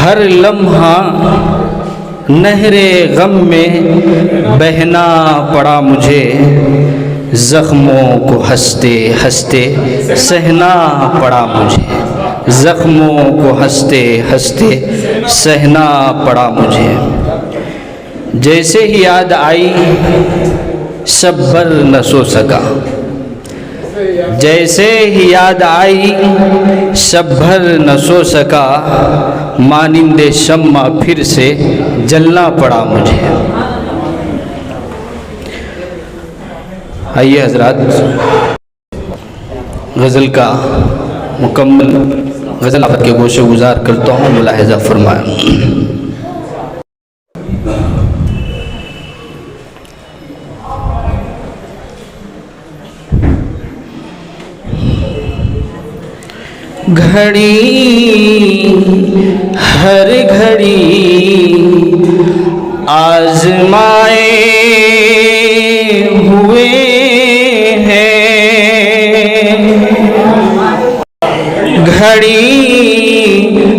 हर लम्हा नहरे गम में बहना पड़ा मुझे, ज़ख्मों को हंसते हंसते सहना पड़ा मुझे, ज़ख्मों को हंसते हंसते सहना पड़ा मुझे। जैसे ही याद आई सब भर न सो सका, जैसे ही याद आई सब भर न सो सका, मानिंदे शम्मा फिर से जलना पड़ा मुझे। आइए हजरात, गज़ल का मुकम्मल गज़ल आपके के गोशे गुजार करता हूँ, मुलाहिज़ा फरमाएं। घड़ी हर घड़ी आज़माए हुए हैं, घड़ी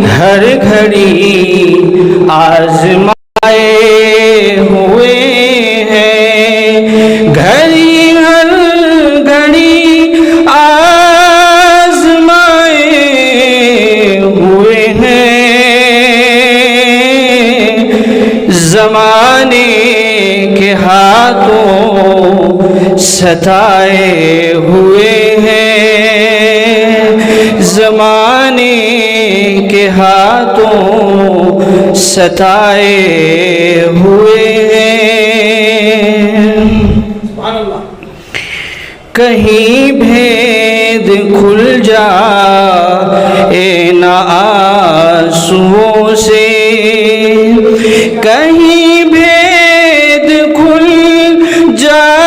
हर घड़ी आज़माए हुए हैं, घड़ी हर घड़ी ज़माने के हाथों सताए हुए हैं, ज़माने के हाथों सताए हुए हैं। कहीं भेद खुल जाए ना आंसुओं से, कहीं भेद खुल जाए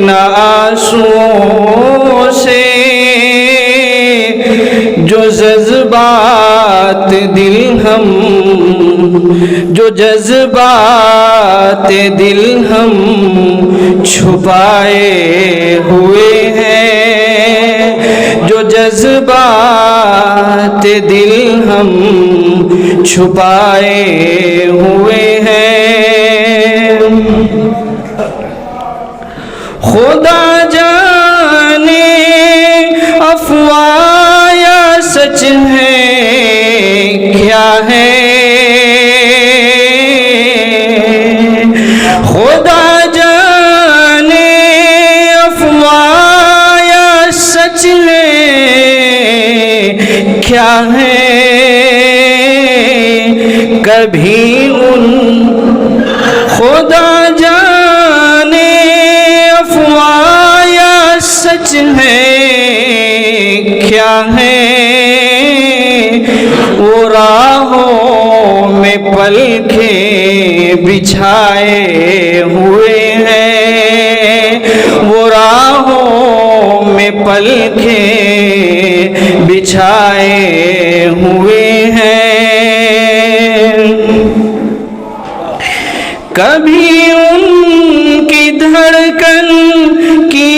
ना आंसुओं से, जो जज्बात दिल हम, जो जज्बात दिल हम छुपाए हुए हैं, जो जज्बात दिल हम छुपाए हुए हैं। खुदा जाने अफवाह या सच है क्या है, खुदा जाने अफवाह या सच है क्या है। कभी उन खुदा जाने अफवाह या सच है क्या है, वो राहों में पलकें बिछाए हुए हैं, वो राहों में पलकें बिछाए हुए हैं। कभी उनकी धड़कन की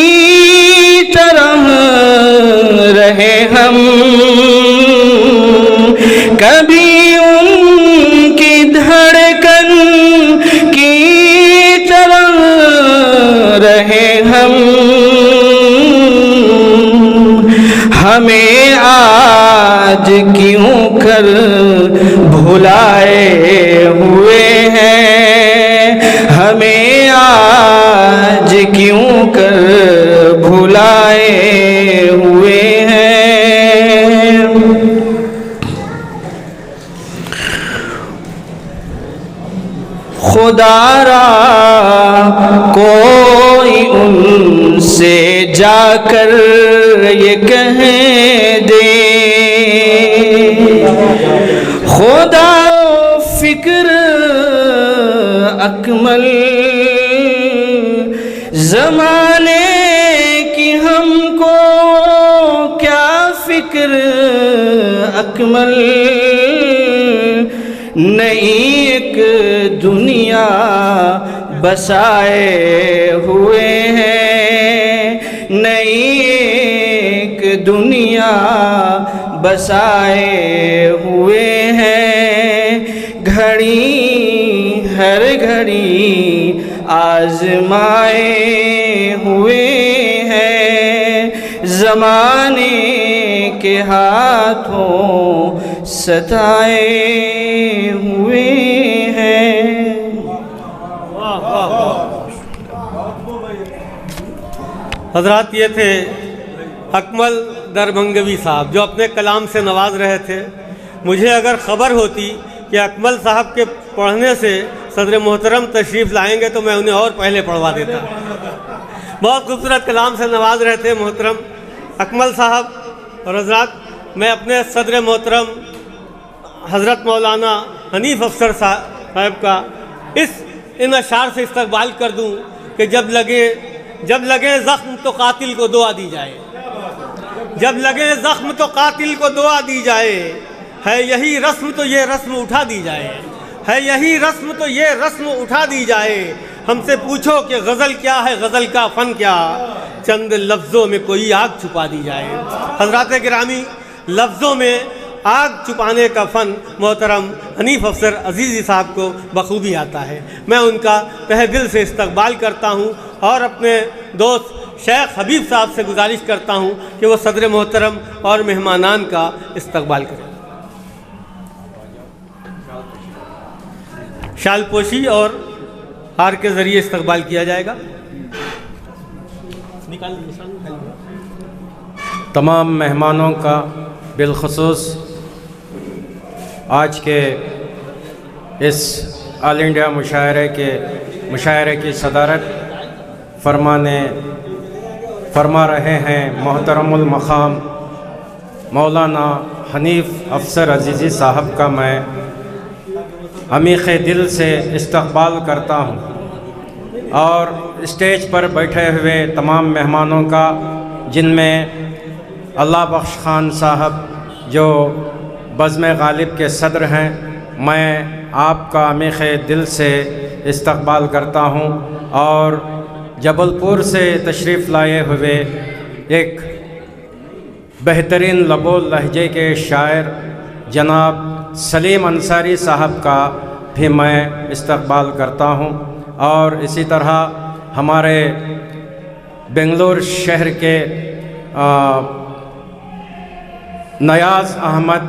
तरह रहे हम, कभी उनकी धड़कन की तरह रहे हम, हमें आज क्यों कर भुलाए हुए हैं, हमें आज क्यों कर भुलाए हुए हैं। खुदारा कोई उनसे जाकर ये कह दे, खुदा फिक्र अकमल ज़माने की हमको क्या फिक्र अकमल, नई एक दुनिया बसाए हुए हैं, नई एक दुनिया बसाए हुए हैं, घड़ी हर घड़ी आजमाए हुए हैं, ज़माने के हाथों सताए हुए हैं। हज़रात, ये थे अकमल दरभंगवी साहब जो अपने कलाम से नवाज रहे थे। मुझे अगर ख़बर होती कि अकमल साहब के पढ़ने से सदर मोहतरम तशरीफ़ लाएंगे तो मैं उन्हें और पहले पढ़वा देता। बहुत खूबसूरत कलाम से नवाज रहे थे मोहतरम अकमल साहब। और हज़रात, मैं अपने सदर मोहतरम हज़रत मौलाना हनीफ़ अफसर साहब का इन अशार से इस्तकबाल कर दूं कि जब लगे ज़ख्म तो कातिल को दुआ दी जाए, जब लगे ज़ख्म तो कातिल को दुआ दी जाए, है यही रस्म तो ये रस्म उठा दी जाए, है यही रस्म तो ये रस्म उठा दी जाए। हमसे पूछो कि गज़ल क्या है, गज़ल का फ़न क्या, चंद लफ्ज़ों में कोई आग छुपा दी जाए। हज़रात गिरामी, लफ्ज़ों में आग छुपाने का फ़न मोहतरम हनीफ़ अफसर अज़ीज़ी साहब को बखूबी आता है। मैं उनका तहे दिल से इस्तकबाल करता हूँ और अपने दोस्त शेख हबीब साहब से गुजारिश करता हूँ कि वो सदर मोहतरम और मेहमानान का इस्तकबाल करें। शालपोशी और हार के ज़रिए इस्तकबाल किया जाएगा। तमाम मेहमानों का बिलखुसूस आज के इस ऑल इंडिया मुशायरे की सदारत फरमा रहे हैं मोहतरमुल मक़ाम मौलाना हनीफ़ अफसर अज़ीज़ी साहब का मैं अमीक़ दिल से इस्तकबाल करता हूँ। और स्टेज पर बैठे हुए तमाम मेहमानों का, जिनमें अल्लाह बख्श खान साहब जो बज़्म गालिब के सदर हैं, मैं आपका अमीक़ दिल से इस्तकबाल करता हूँ। और जबलपुर से तशरीफ़ लाए हुए एक बेहतरीन लबो लहजे के शायर जनाब सलीम अंसारी साहब का भी मैं इस्तकबाल करता हूँ। और इसी तरह हमारे बेंगलुरु शहर के नयाज़ अहमद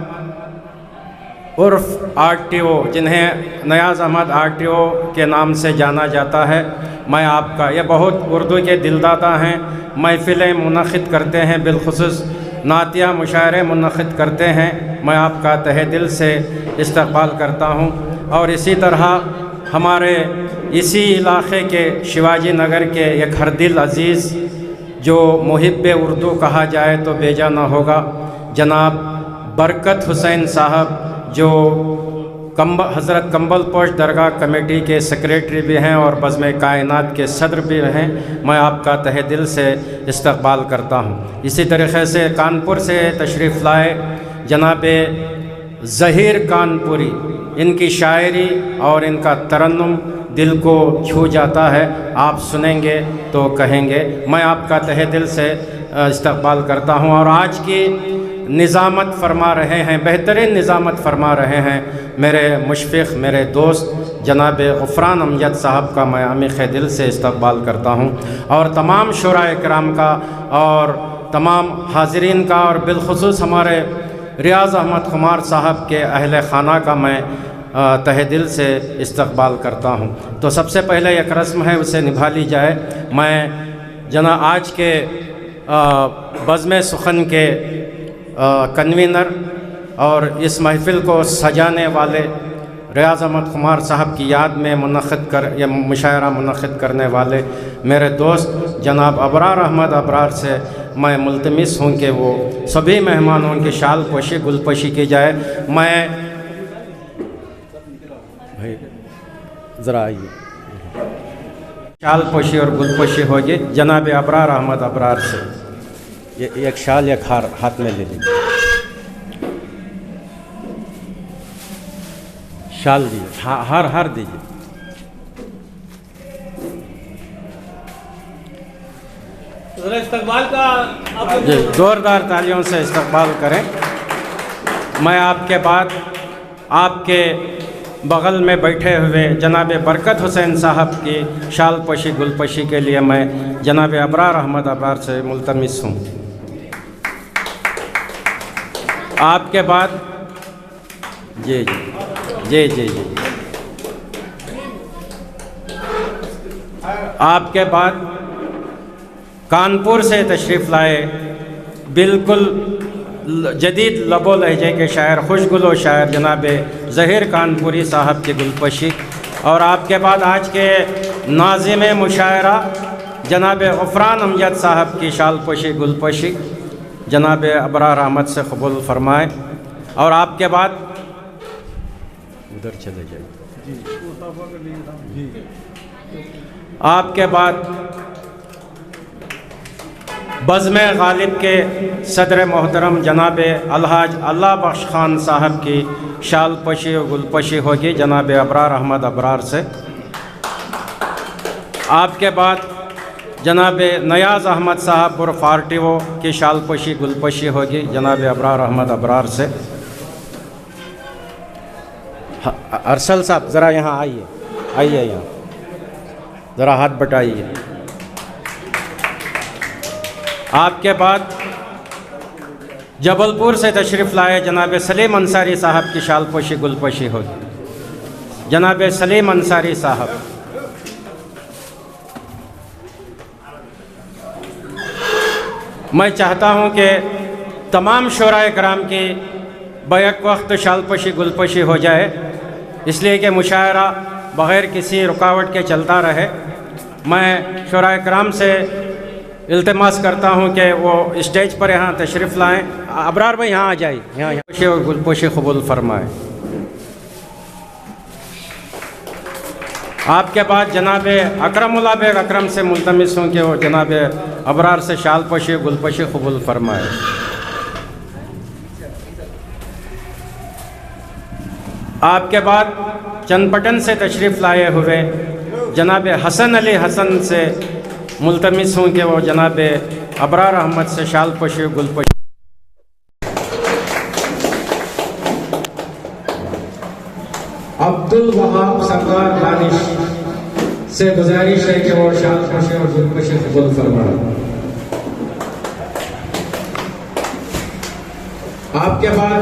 उर्फ़ RTO, जिन्हें नयाज़ अहमद RTO के नाम से जाना जाता है, मैं आपका, ये बहुत उर्दू के दिलदाता हैं, महफ़िलें मुनक़िद करते हैं, बिलख़ुसूस नातिया मुशायरे मुनक़िद करते हैं। मैं आपका तहे दिल से इस्तकबाल करता हूँ। और इसी तरह हमारे इसी इलाक़े के शिवाजी नगर के एक हरदिल अज़ीज़ जो मुहिब्बे उर्दू कहा जाए तो बेजा ना होगा, जनाब बरकत हुसैन साहब जो हज़रत कंबल पोश दरगाह कमेटी के सेक्रेटरी भी हैं और बज़्म कायनात के सदर भी हैं, मैं आपका तहे दिल से इस्तकबाल करता हूँ। इसी तरीक़े से कानपुर से तशरीफ़ लाए जनाब ज़हीर कानपुरी, इनकी शायरी और इनका तरन्नुम दिल को छू जाता है, आप सुनेंगे तो कहेंगे। मैं आपका तहे दिल से इस्तकबाल करता हूँ। और आज की निज़ामत फरमा रहे हैं, बेहतरीन निज़ामत फरमा रहे हैं मेरे मुशफ़िक़, मेरे दोस्त जनाब ग़ुफ़रान अमजद साहब का मैं अमीक़ दिल से इस्तकबाल करता हूँ। और तमाम शुराए किराम का और तमाम हाज़रीन का और बिलख़ुसूस हमारे रियाज़ अहमद खुमार साहब के अहले ख़ाना का मैं तहे दिल से इस्तकबाल करता हूँ। तो सबसे पहले एक रस्म है, उसे निभा ली जाए। मैं आज के बज़्म सुखन के कन्वीनर और इस महफ़िल को सजाने वाले रियाज़ अहमद खुमार साहब की याद में मुशायरा मुनक़िद करने वाले मेरे दोस्त जनाब अबरार अहमद अबरार से मैं मुल्तमिस हूँ कि वो सभी मेहमानों की शाल पोशी गुलपोशी की जाए। मैं भाई ज़रा आइए, शाल पोशी और गुलपोशी होगी जनाब अबरार अहमद अबरार से। ये एक शाल एक हार हाथ में ले लीजिए, शाल दीजिए, हार दीजिए। इस्तकबाल का जोरदार तालियों से इस्तकबाल करें। मैं आपके बाद आपके बगल में बैठे हुए जनाब बरकत हुसैन साहब की शाल पोशी गुलपोशी के लिए मैं जनाब अबरार अहमद अबरार से मुल्तमिस हूँ। आपके बाद जी जी जी जी जी आपके बाद कानपुर से तशरीफ़ लाए बिल्कुल जदीद लबो लहजे के शायर खुशगुलो शायर जनाब ज़हीर कानपुरी साहब की गुलपोशी, और आपके बाद आज के नाज़िम मुशायरा जनाब ग़फ़रान अमजद साहब की शाल पोशी गुलपोशी जनाब अबरार अहमद से कबूल फरमाए। और आपके बाद उधर चले जाए। आपके बाद बज़्म गालिब के सदर मोहतरम जनाब अलहाज अल्लाह बख्श खान साहब की शाल पोशी और गुलपोशी होगी जनाब अबरार अहमद अबरार से। आपके बाद जनाब नयाज़ अहमद साहब उर्फ़ RTO की शाल पोशी गुलपोशी होगी जनाब अबरार अहमद अबरार से। अरसल साहब ज़रा यहाँ आइए, आइए यहाँ ज़रा हाथ बटाइए। आपके बाद जबलपुर से तशरीफ़ लाए जनाब सलीम अंसारी साहब की शाल पोशी गुलपोशी होगी जनाब सलीम अंसारी साहब। मैं चाहता हूँ कि तमाम शोराए कराम की बैक वक्त शाल पोशी गुलपोशी हो जाए, इसलिए कि मुशायरा बग़ैर किसी रुकावट के चलता रहे। मैं शोराए कराम से इल्तिमास करता हूँ कि वो स्टेज पर यहाँ तशरीफ़ लाएँ। अबरार भाई यहाँ आ जाइए, यहाँ पोशी और गुलपोशी कबूल फरमाए। आपके बाद जनाब अकरमुल्लाह बेग अकरम से मुल्तमिस हूँ कि वो जनाब अबरार से शाल पोशी गुलपोशी कबूल फरमाए। आपके बाद चंदपटन से तशरीफ़ लाए हुए जनाब हसन अली हसन से मुल्तमिस हूँ कि वो जनाब अबरार अहमद से शाल पोशी गुलपोशी। अब्दुल वहाब सरदार दानिश से गुजारिश है कि वो शाल पोशी और गुलपोशी कबूल फरमाए। आपके बाद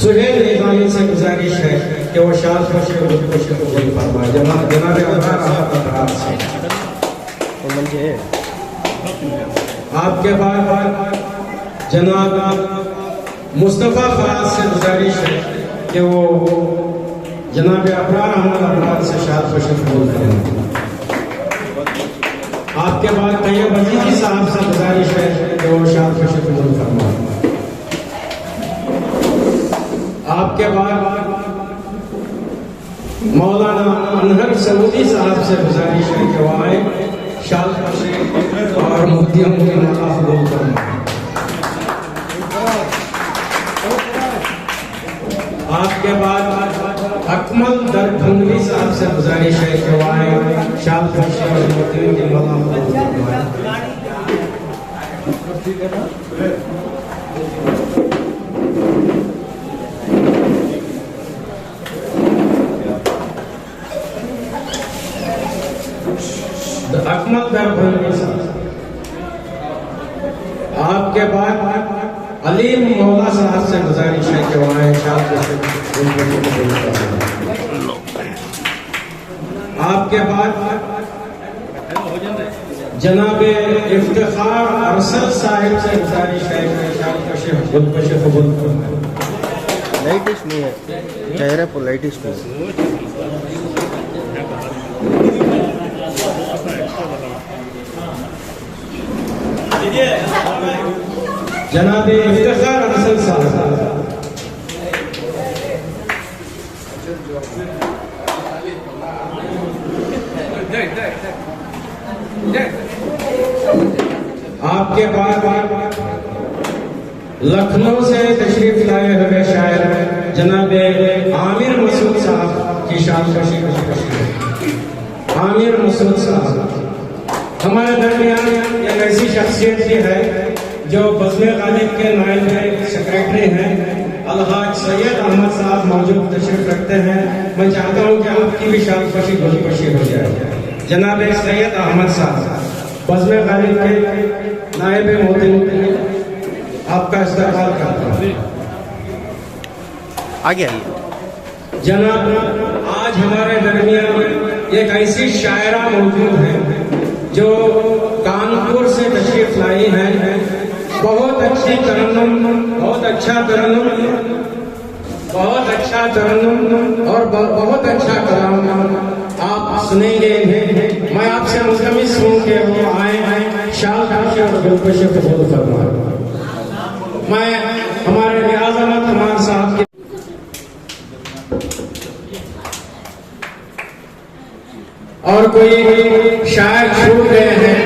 सुहेल निजामी से गुजारिश है कि वो शाल पोशी और गुलपोशी कबूल फरमाए जनाब अबरार से। आपके बाद जनाब मुस्तफ़ा फराज से गुजारिश है कि वो जनाब अबरार अहमद अबरार से शाल पोशी कबूल फरमाए। आपके बाद तैयब अजीज़ी साहब से गुजारिश है कि वो शाल पोशी कबूल फरमाए। आपके बाद मौलाना अनहर सऊदी साहब से गुजारिश है कि वो आए शाल पोशी और मुफ्तियों की माला कबूल फरमाए। आपके बाद अकमल दरभंगली साहब से गुजारिश है कि वो आए शाल पोशी और मुफ्तियों की माला कबूल फरमाए। अकमल दरभंगली साहब। आपके बाद अलीम मौला साहब से गुजारिश है कि वो आए शाल पोशी गुलपोशी कबूल फरमाए। आपके बाद जनाब इफ्तिखार अरसल साहिब से गुजारिश है कि शाल पोशी गुलपोशी कबूल फरमाए। लाइटिश नहीं है, चेहरे पर लाइटिश नहीं है। जनाब इफ्तिखार अरसल साहब। आपके बाद लखनऊ से तशरीफ लाए हुए शायर जनाब आमिर मसूद साहब की शाल पोशी गुलपोशी। आमिर मसूद साहब हमारे दरमियान एक ऐसी शख्सियत भी है जो बज़्म गालिब के नायब सेक्रेटरी हैं अलहाज सैयद अहमद साहब मौजूद तशरीफ रखते हैं। मैं चाहता हूँ कि आपकी भी शाबाशी खुशी हो जाए। जनाब सैयद अहमद साहब बज़्म गालिब के नायब मोहतरम आपका इस्तकबाल करता हूँ। आगे आइए। जनाब आज हमारे दरमियान एक ऐसी शायरा मौजूद है जो कानपुर से तशरीफ लाई है। बहुत अच्छी तरन्नुम, बहुत अच्छा तरन्नुम, बहुत अच्छा तरन्नुम और बहुत अच्छा कलाम आप सुनेंगे। मैं आपसे मुल्तमिस हूँ कि वो आए शाल खाशी और दिलकशी कबूल फरमाएं। मैं हमारे नियाज़ अहमद तमाम साहब के और कोई शायर छूट गए हैं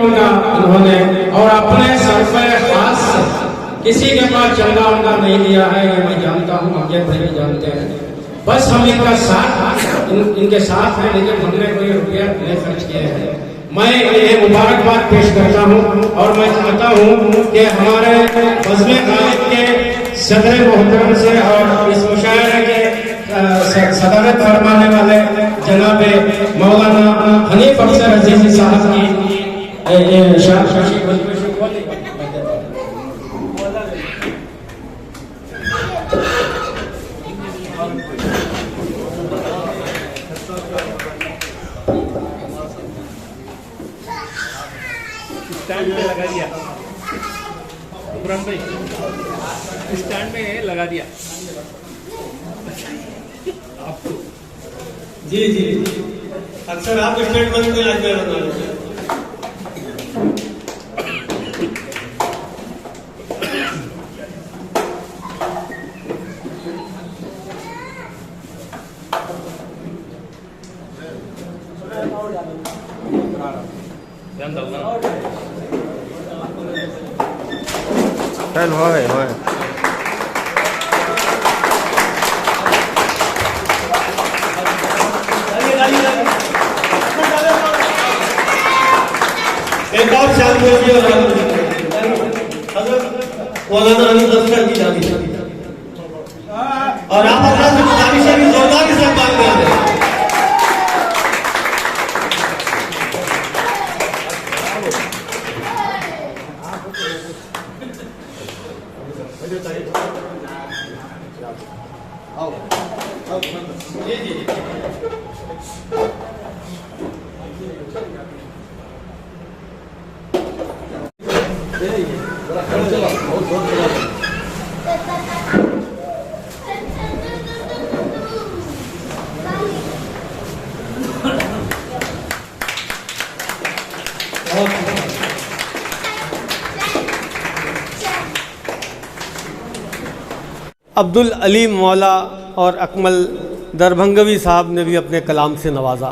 उन्होंने और अपने सरफे खास से किसी के पास चंदा उंदा नहीं लिया है, ये मैं जानता हूँ, आगे भी जानते हैं। बस हम इनका साथ इनके साथ हैं, लेकिन हमने कोई रुपया नहीं खर्च किया है। मैं ये मुबारकबाद पेश करता हूँ और मैं चाहता हूँ कि हमारे बज़्म गालिब के सदर मोहतरम से और इस मुशायरे के सदारत फरमाने वाले जनाब मौलाना हनीफ अफसर अजीज़ी साहब की शाबाशी स्टैंड पे लगा दिया, पुरान भाई स्टैंड में लगा दिया आपको। जी जी अक्सर आप स्टेटमेंट में लग गए। चल होए होए। एक और शान मौलाना हनीफ अफसर की जाती और आप अपना से गुजारिश है कि जोरदार के साथ बात कर रहे हैं। अब्दुल अलीम मौला और अकमल दरभंगवी साहब ने भी अपने कलाम से नवाजा।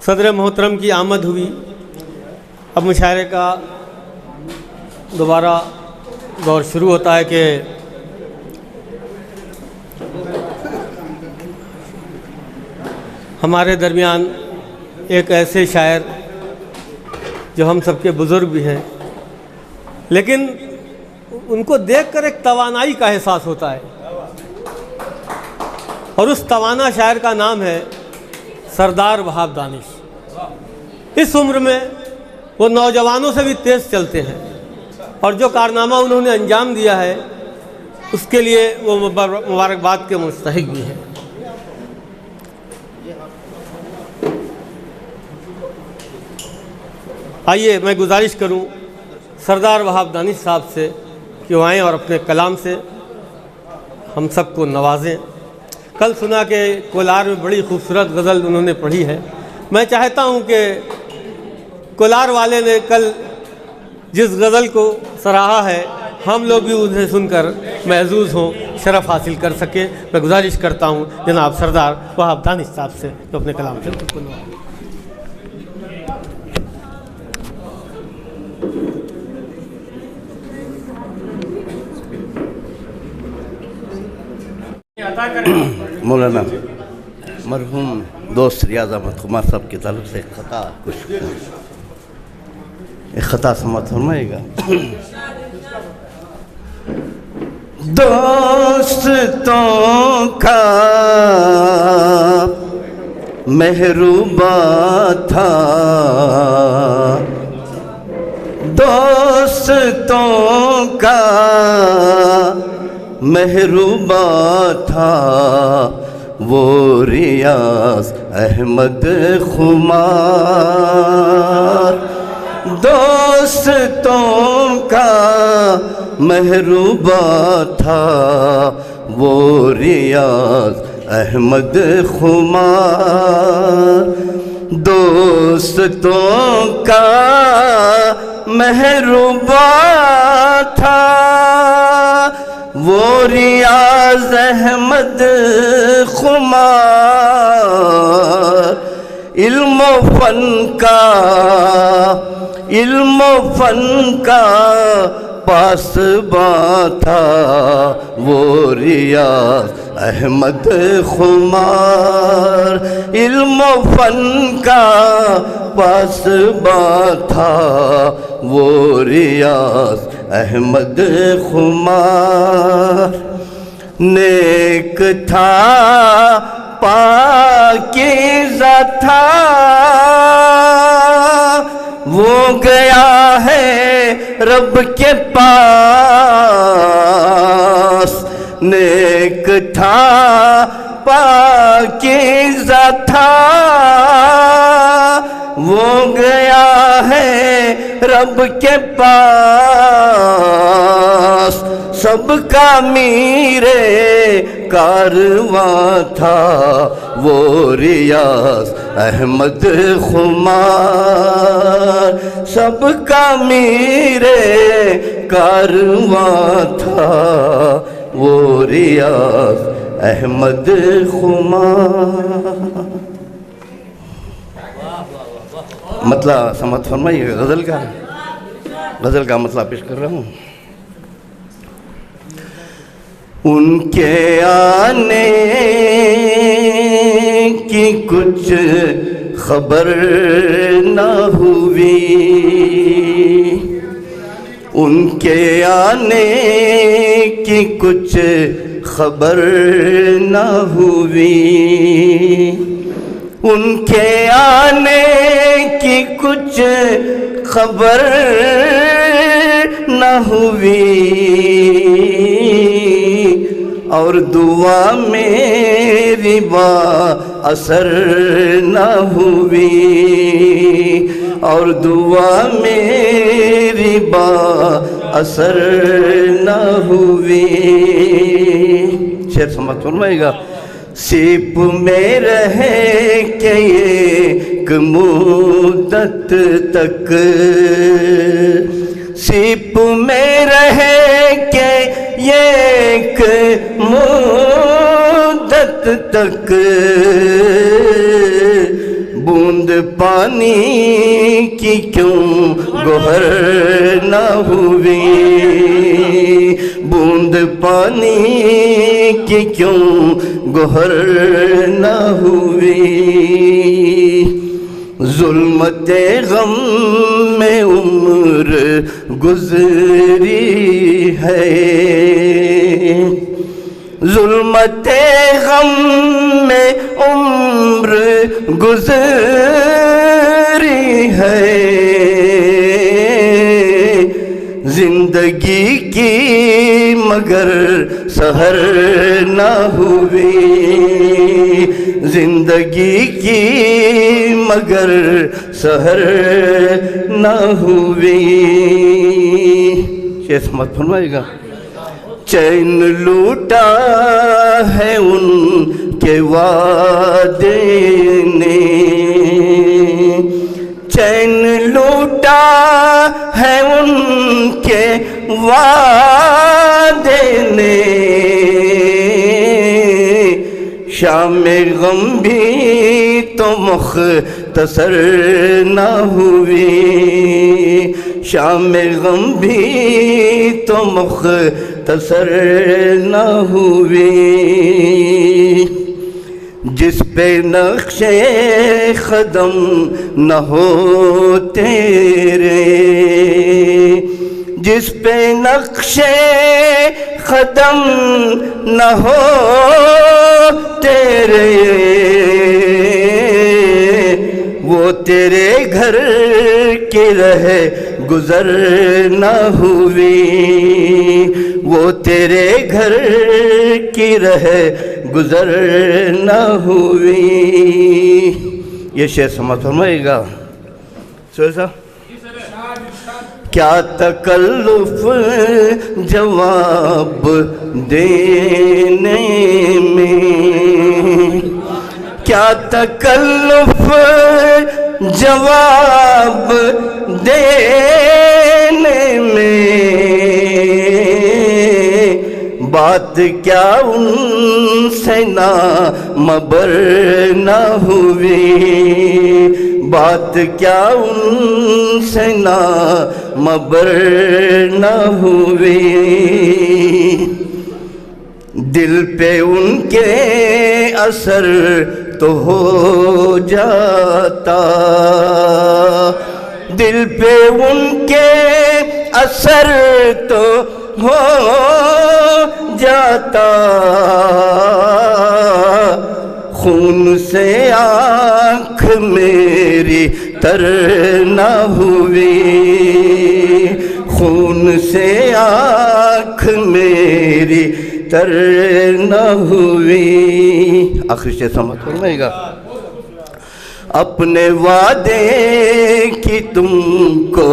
सदर मोहतरम की आमद हुई। अब मुशायरे का दोबारा दौर शुरू होता है कि हमारे दरमियान एक ऐसे शायर जो हम सबके बुज़ुर्ग भी हैं, लेकिन उनको देखकर एक तवानाई का एहसास होता है और उस तवाना शायर का नाम है सरदार वहाब दानिश। इस उम्र में वो नौजवानों से भी तेज़ चलते हैं और जो कारनामा उन्होंने अंजाम दिया है उसके लिए वो मुबारकबाद के मुस्तहिक भी हैं। आइए मैं गुजारिश करूं सरदार वहाब दानिश साहब से कि वो आएँ और अपने कलाम से हम सबको नवाजें। कल सुना कि कोलार में बड़ी खूबसूरत गज़ल उन्होंने पढ़ी है। मैं चाहता हूं कि कोलार वाले ने कल जिस गज़ल को सराहा है हम लोग भी उन्हें सुनकर महजूज़ हों, शरफ़ हासिल कर सके। मैं गुजारिश करता हूं जनाब सरदार वहाब दानिश साहब से तो अपने कलाम से मौलाना मरहूम दोस्त रियाज अहमद कुमार साहब की तरफ से खता कुछ एक खता समाप्त फरमाएगा। दोस्तों का मेहरूबा था, दोस्तों का मेहरूबा था वो रियाज अहमद खुमार। दोस्तों का मेहरूबा था वो रियाज अहमद खुमार। दोस्तों का मेहरूबा था वो रियाज अहमद खुमार। इल्म फन का पासबा था वो रियाज अहमद खुमार। इल्म फन का पासबा था वो रियाज अहमद खुमार। नेक था पाकीज़ा था वो गया है रब के पास। नेक था पाकीज़ा था वो गया है रब के पास। सबका मीरे कारवां था वो रियाज अहमद खुमार। सबका मीरे कारवां था वो रियाज अहमद खुमार। मतलब समझ फरमाइएगा गज़ल का मतलब पेश कर रहा हूँ। उनके आने की कुछ खबर न हुई, उनके आने की कुछ खबर न हुई। उनके आने की कुछ खबर न हुई और दुआ मेरी बा असर न हुई और दुआ मेरी बा असर न हुई। शेर समझ फरमाएगा। सीप में रहे के एक मुद्दत तक, सीप में रहे के एक मुद्दत तक बूंद पानी की क्यों गोहर न हुई। बूंद पानी की क्यों गोहर न हुई। जुल्मते गम में उम्र गुजरी है, जुल्मते गम में उम्र गुजरी है। जिंदगी की मगर सहर न हुई, जिंदगी की मगर सहर न हुई। शेष मत फरमाएगा। चैन लूटा है उनके वादे ने, चैन लूटा है उनके वादे ने। शाम गम भी तो मुख्तसर न हुई, शाम गम भी तो मुख्तसर न हुई। जिस पे नक्शे कदम न हो तेरे, जिस पे नक्शे कदम न हो तेरे, वो तेरे घर की रहे गुजर न हुई, वो तेरे घर की रहे गुजर न हुई। ये शेर समझ फरमाइएगा। साहब क्या तकल्लुफ जवाब देने में, क्या तकल्लुफ जवाब देने में, बात क्या उनसे ना मबर न हुई, बात क्या उनसे ना मबर न हुई। दिल पे उनके असर तो हो जाता, दिल पे उनके असर तो हो जाता, खून से आँख मेरी तर न हुई, खून से आँख मेरी तर न हुई। आखिर से समझ फरमाइएगा। अपने वादे की तुमको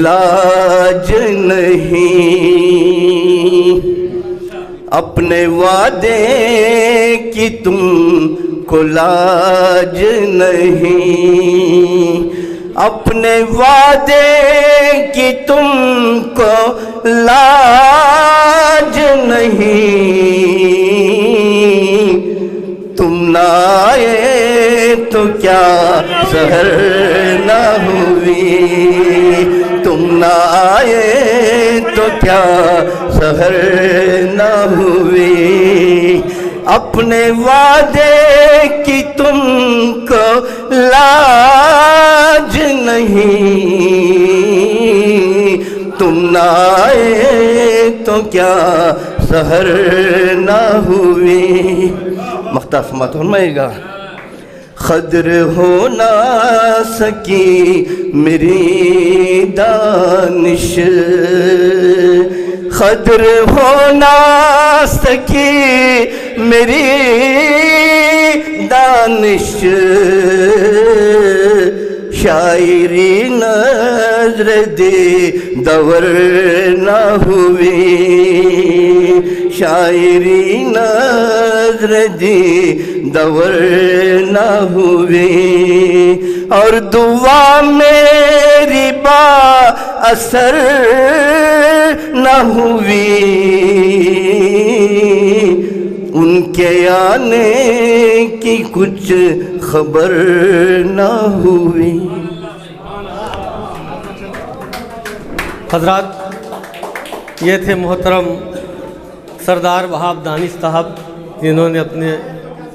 लाज नहीं, अपने वादे की तुमको लाज नहीं, अपने वादे की तुमको लाज नहीं, तुम ना आए तो क्या सहर न हुई, तुम ना आए तो क्या सहर न हुई। अपने वादे की तुमको लाज नहीं, तुम ना आए तो क्या सहर न हुई। मख्ता समात फरमाइएगा। ख़द्र हो ना सकी मेरी दानिश, ख़द्र हो ना सकी मेरी दानिश, शायरी नज़र दे दवर न हुई, शायरी नज़र दे दवर न हुई। और दुआ मेरी बा असर न हुई, उनके आने की कुछ खबर न हुई। हज़रात, ये थे मोहतरम सरदार वहाब दानिश साहब, जिन्होंने अपने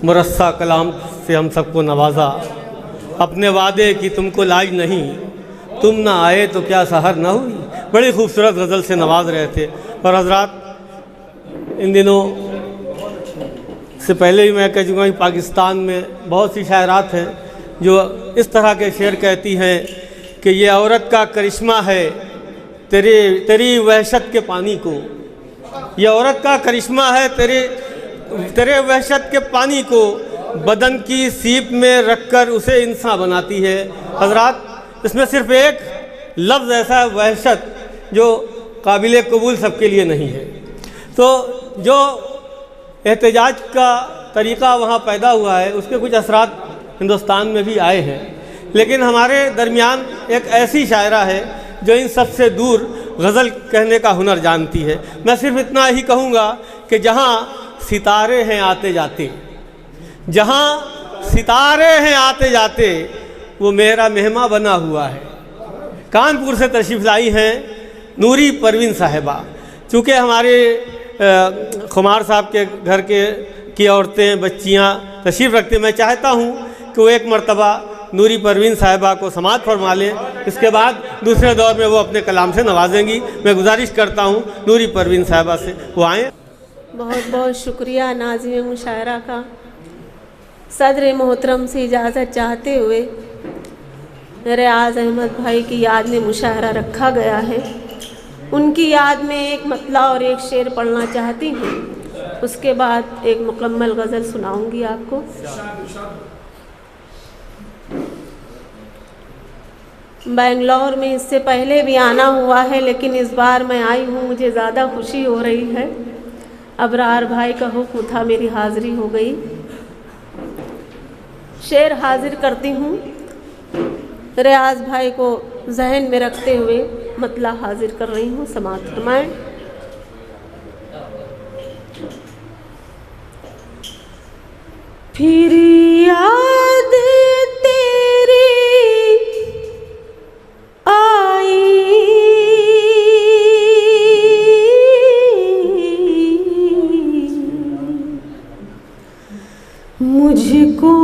मुरस्सा कलाम से हम सबको नवाजा। अपने वादे की तुमको लाज नहीं, तुम ना आए तो क्या सहर ना हुई, बड़ी खूबसूरत गज़ल से नवाज रहे थे। और हज़रात, इन दिनों से पहले ही मैं कह चुका कि पाकिस्तान में बहुत सी शायरात हैं जो इस तरह के शेर कहती हैं कि ये औरत का करिश्मा है तेरी वहशत के पानी को, ये औरत का करिश्मा है तेरे वहशत के पानी को, बदन की सीप में रखकर उसे इंसान बनाती है। हज़रात, इसमें सिर्फ़ एक लफ्ज़ ऐसा है वहशत जो काबिल कबूल सबके लिए नहीं है। तो जो एहतजाज का तरीक़ा वहाँ पैदा हुआ है उसके कुछ असरात हिंदुस्तान में भी आए हैं, लेकिन हमारे दरमियान एक ऐसी शायरा है जो इन सबसे दूर गज़ल कहने का हुनर जानती है। मैं सिर्फ इतना ही कहूँगा कि जहाँ सितारे हैं आते जाते, जहाँ सितारे हैं आते जाते, वो मेरा मेहमा बना हुआ है। कानपुर से तशरीफ़ लाई हैं नूरी परवीन साहिबा। चूँकि हमारे खुमार साहब के घर की औरतें बच्चियाँ तशरीफ़ रखते। मैं चाहता हूँ कि वो एक मरतबा नूरी परवीन साहिबा को समाअत फरमा लें, इसके बाद दूसरे दौर में वो अपने कलाम से नवाजेंगी। मैं गुजारिश करता हूँ नूरी परवीन साहिबा से वो आएँ। बहुत बहुत शुक्रिया नाज़िम मुशायरा का। सदर मोहतरम से इजाज़त चाहते हुए रियाज अहमद भाई की याद में मुशायरा रखा गया है। उनकी याद में एक मतला और एक शेर पढ़ना चाहती हूँ, उसके बाद एक मुकम्मल गज़ल सुनाऊंगी आपको। बेंगलोर में इससे पहले भी आना हुआ है, लेकिन इस बार मैं आई हूँ, मुझे ज़्यादा खुशी हो रही है। अबरार भाई का हुक्म था, मेरी हाज़िरी हो गई। शेर हाजिर करती हूँ, रियाज भाई को जहन में रखते हुए मतला हाजिर कर रही हूँ, समाअत फरमाएं। फिर याद तेरी आई, मुझको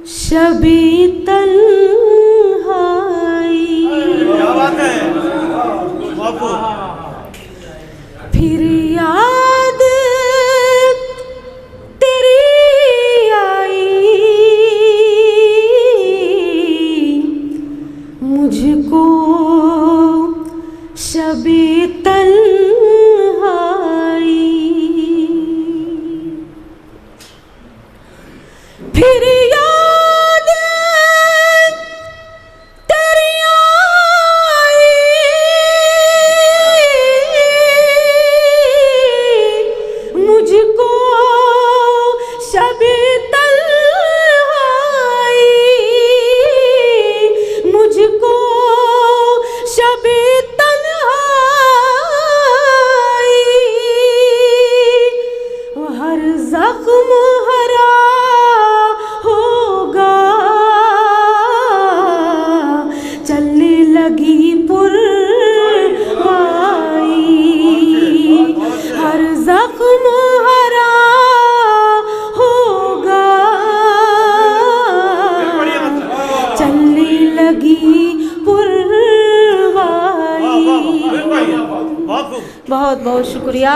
शबी तन्हाई, फिर याद तेरी आई, मुझको शबी तन्हाई, फिर याद तेरी आई, मुझको शबे तन्हाई, मुझको शबे तन्हाई, हर जख्म हरा होगा, चलने लगी पुरवाई, हर जख्म हरा होगा, चलने लगी पुरवाई। बहुत बहुत शुक्रिया।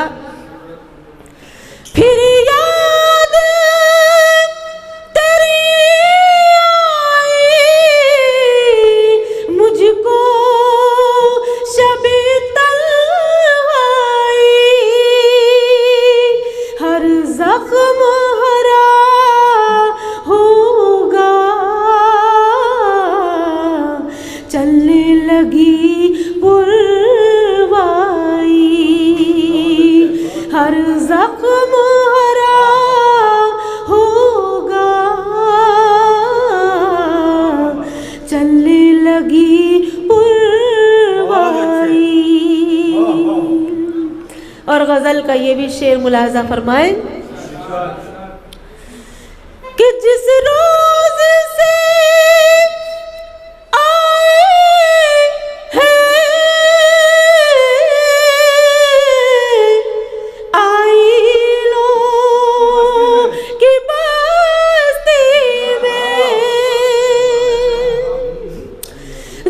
फिर याद तेरी आई, मुझको शबे तन्हाई, हर जख्म हरा होगा, चलने लगी पुरवाई, हर जख्म हरा होगा, चलने लगी पुरवाई। और गज़ल का ये भी शेर मुलाजा फरमाए कि जिस रोज से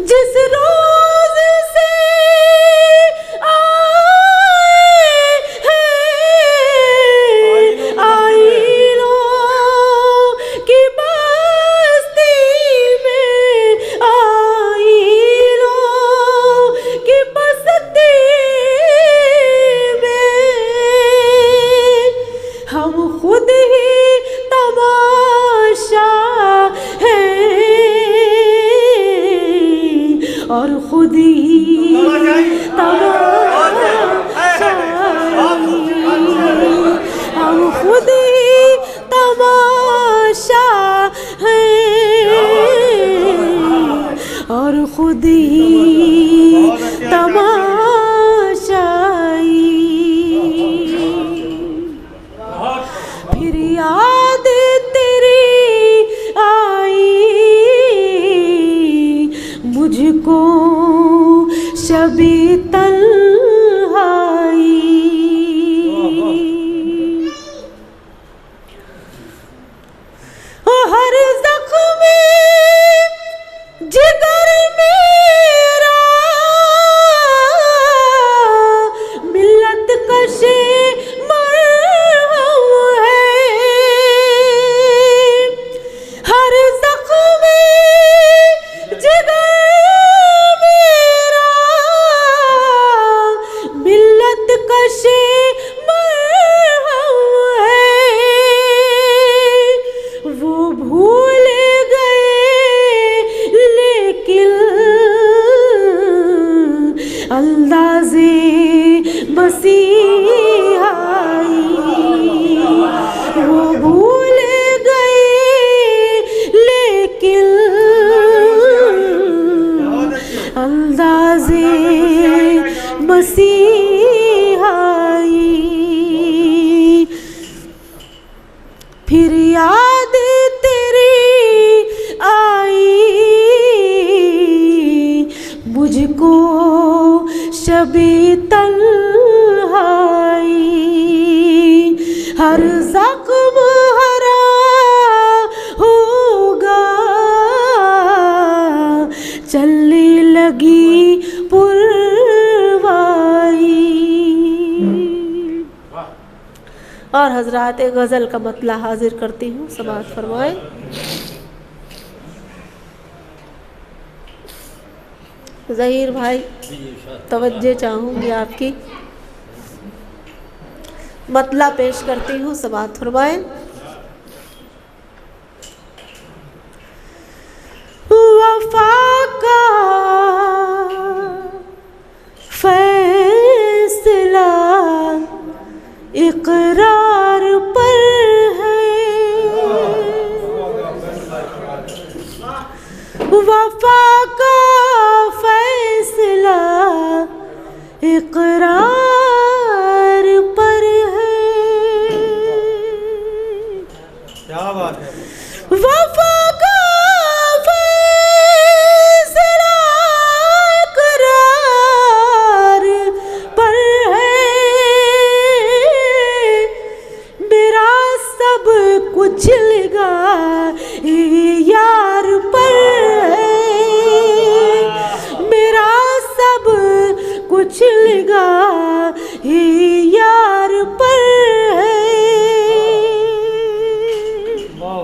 जिस रोज से आए हैं आईलों की कशे मरहम है, हर जख्म जिगर मेरा मिल्लत कशे मरहम है। वो भूल गए लेकिन अंदाज़े मसीहाई, वो भूल गए लेकिन अंदाज़े मसीहाई। फिर याद तेरी आई मुझको शबे तन्हाई, हर ज़ख्म हरा होगा चलने लगी पुरवाई। और हजरात गज़ल का मतला हाजिर करती हूँ, समाअत फरमाएं। ज़हीर भाई तवज्जो चाहूँगी आपकी, मतला पेश करती हूँ, समाअत फरमाएं। वफ़ा का फैसला इक़रार पर है, वफ़ा का फैसला इक़रार पर है। क्या बात है। वफ़ा का फैसला इक़रार पर है, मेरा सब कुछ लगा यार पर है, मेरा सब कुछ लगा यार पर है।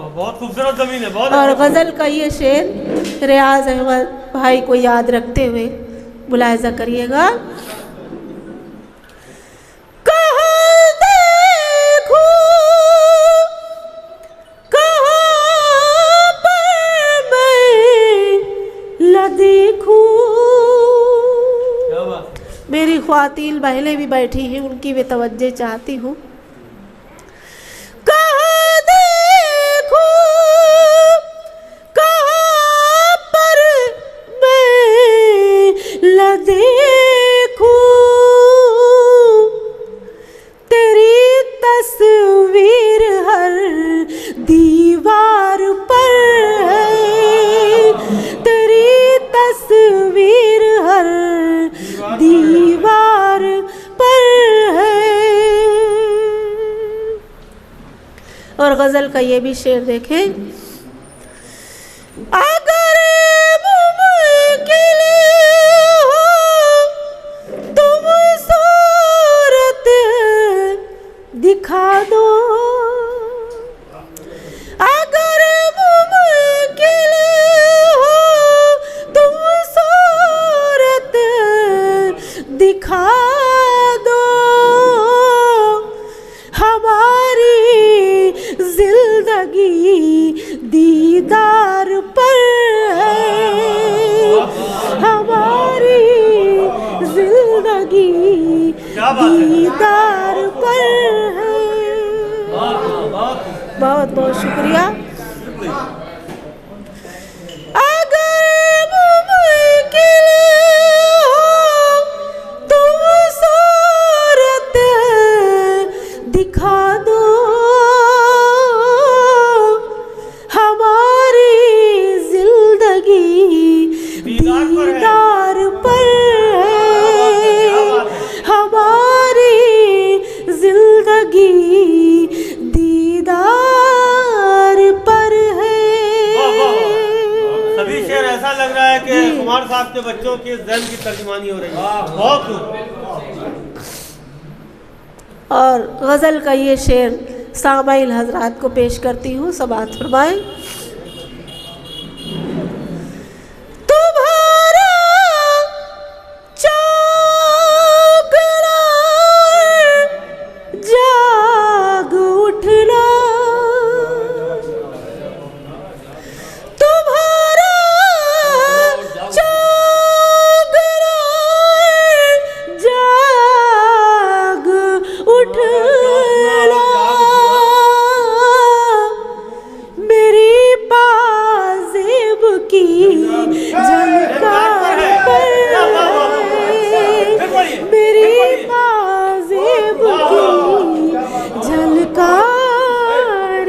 बहुत खूबसूरत ज़मीन है, बहुत। और गज़ल का ये शेर रियाज अहमद भाई को याद रखते हुए मुलाहिज़ा करिएगा। कहाँ देखूं, कहाँ पर मैं न देखूं। क्या बात। मेरी ख्वातीन बहनें भी बैठी हैं, उनकी भी तवज्जो चाहती हूँ। दीवार पर है। और गजल का ये भी शेर देखें, अगर मुमकिन हो तुम सूरत दिखा दो, अगर मुमकिन हो तुम सूरत दिखा दो, हमारी जिंदगी दीदार पर है, हमारी जिंदगी दीदार पर है। बहुत बहुत शुक्रिया। अगर मुमकिन हो तुम सूरत दिखा दो, हमारी जिंदगी दीदार पर है, हमारी जिंदगी दीदार पर है। सभी शेर ऐसा लग रहा है कि कुमार साहब के बच्चों के ज़हन की तर्जुमानी हो रही है। बहुत खूब। और गज़ल का ये शेर सामाइल हजरात को पेश करती हूँ, समाअत फरमाएं। तुम्हारा जागना जाग उठना, तुम्हारा जागना जाग उठना, मेरी पाज़ेब की झलकार पर, मेरी पाज़ेब की झलकार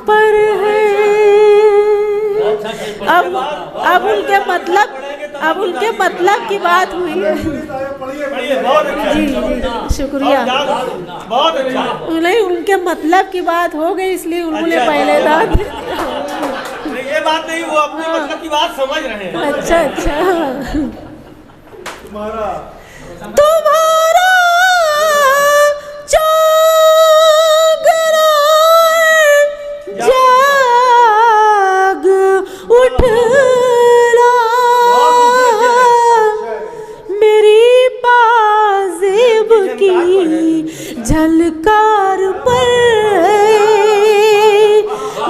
पर है। अब उनके मतलब की बात हुई है। जी शुक्रिया। बहुत अच्छा। नहीं, उनके मतलब की बात हो गई इसलिए उन्होंने पहले दाद दे दिया। ये बात नहीं, वो अपने मतलब की बात समझ रहे हैं। अच्छा अच्छा। तुम्हारा जागना जाग उठना, मेरी पाज़ेब की झलकार पर,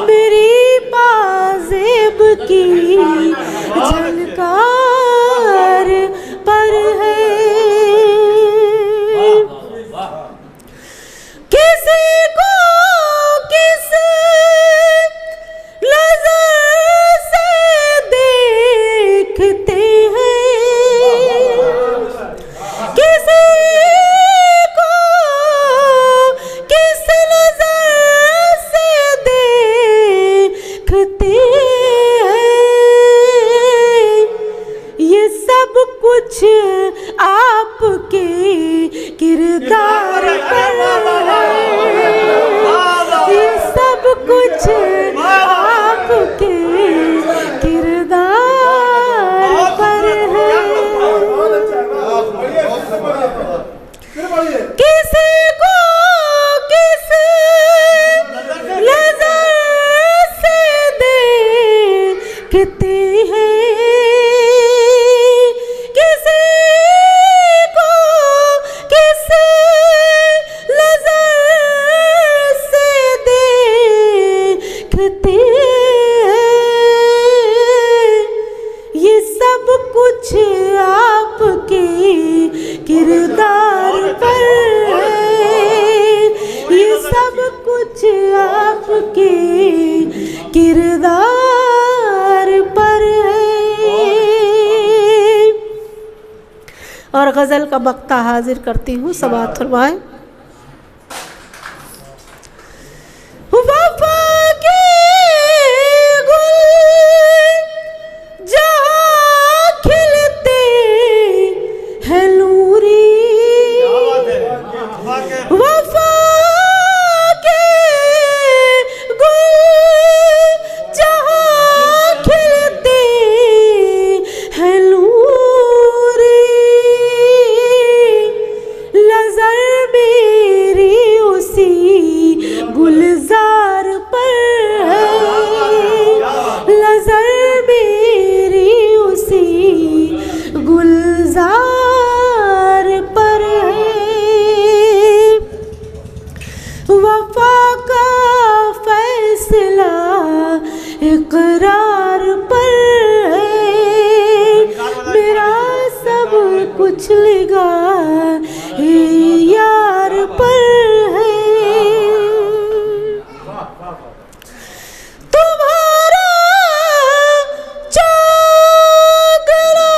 मेरी पाज़ेब की झलकार पर है। किसी को किस नज़र से देखते हैं, किसी को किस नज़र से देखते हैं, ये सब कुछ आपके किरदार पर है, ये सब कुछ आपके किरदार पर है। किसी को किस नज़र से देखते हैं, किसी को किस नज़र से देखते हैं, ये सब कुछ आपके किरदार पर है, ये सब कुछ आपके किरदार पर है। और गज़ल का मक्ता हाजिर करती हूँ, समाअत फरमाएं। वफ़ा के गुल जहाँ खिलते हैं नूरी, वफ़ा के गुल जहाँ खिलते हैं नूरी, नज़र मेरी उसी गुलजार पर है, नज़र मेरी उसी गुलजार पर है। वफ़ा का फैसला इक़रार पर है, मेरा सब कुछ लगा यार पर है। तुम्हारा जागना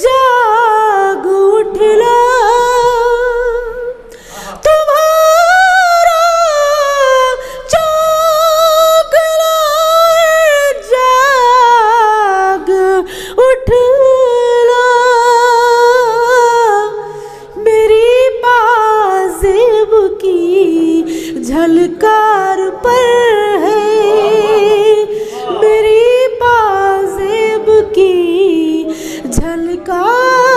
जाग उठना, तुम्हारा जागना जाग उठना, मेरी पाज़ेब की झलकार पर है, मेरी पाज़ेब की झलकार